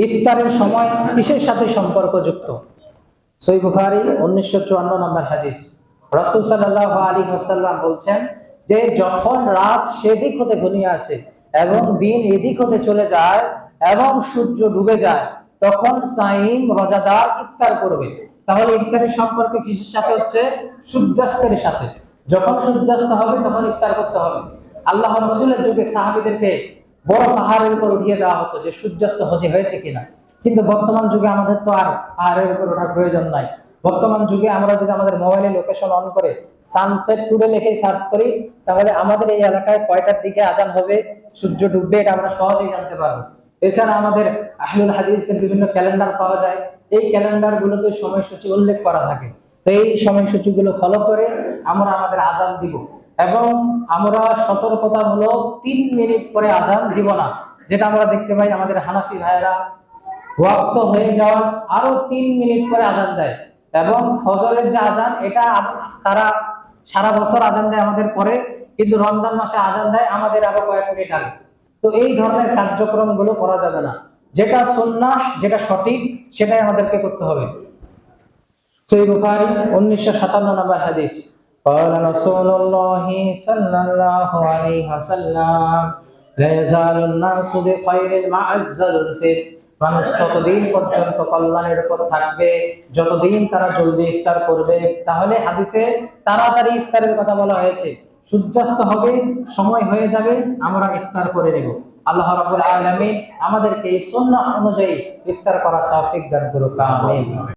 ইফতারের সময় কিসের সাথে সম্পর্কযুক্ত? সহিহ বুখারী 1954 নম্বর হাদিস। রাসূল সাল্লাল্লাহু আলাইহি ওয়াসাল্লাম বলছেন যে যখন রাত সেদিক হতে ঘনিয়ে আসে এবং দিন এদিক হতে চলে যায় এবং সূর্য ডুবে যায়, তখন সাইম রোজাদার ইফতার করবে। তাহলে ইফতারের সম্পর্ক কিসের সাথে হচ্ছে? সূর্যাস্তের সাথে। যখন সূর্যাস্ত হবে তখন ইফতার করতে হবে। আল্লাহ রাসূলের যুগে সাহাবীদেরকে বড় পাহাড়ের উপর উঠিয়ে দেওয়া হতো যে সূর্যাস্ত হয়েছে কিনা। কিন্তু বর্তমান যুগে আমাদের তো আর পাহাড়ের উপর ওঠার প্রয়োজন নাই। বর্তমান যুগে আমরা যদি আমাদের মোবাইলে লোকেশন অন করে সানসেট টুডে লিখে সার্চ করি, তাহলে আমাদের এই এলাকায় কয়টার দিকে আজান হবে, সূর্য ডুববে, এটা আমরা সহজেই জানতে পারবো। এছাড়া আমাদের আহলুল হাদিসের বিভিন্ন ক্যালেন্ডার পাওয়া যায়। এই ক্যালেন্ডার গুলোতে সময়সূচি উল্লেখ করা থাকে। তো এই সময়সূচি গুলো ফলো করে আমরা আমাদের আজান দিব এবং আমরা সতর্কতামূলক 3 মিনিট পরে আজান দিব না, যেটা আমরা দেখতে পাই আমাদের হানাফি ভাইয়েরা ওয়াক্ত হয়ে যাওয়ার আরো 3 মিনিট পরে আজান দেয়। এবং ফজরের যে আজান, এটা তারা সারা বছর আজান দেয় আমাদের পরে, কিন্তু রমজান মাসে আজান দেয় আমাদের আরো কয়েক মিনিট আগে। তো এই ধরনের কার্যক্রম গুলো করা যাবে না। যেটা সুন্নাহ, যেটা সঠিক, সেটাই আমাদেরকে করতে হবে। সহিহ বুখারী 1957 নম্বর হাদিস। قال رسول الله صلى الله عليه وسلم لا يزال الناس بخير ما عجل الفطر। মানুষ ততদিন পর্যন্ত কল্যাণের উপর থাকবে যতদিন তারা জলদি ইফতার করবে। তাহলে হাদিসে তাড়াতাড়ি ইফতারের কথা বলা হয়েছে। সূর্যাস্ত হবে, সময় হয়ে যাবে, আমরা ইফতার করে নেব। আল্লাহ রাব্বুল আলামিন আমাদেরকে এই সুন্নাহ অনুযায়ী ইফতার করার তৌফিক দান করুক। আমিন।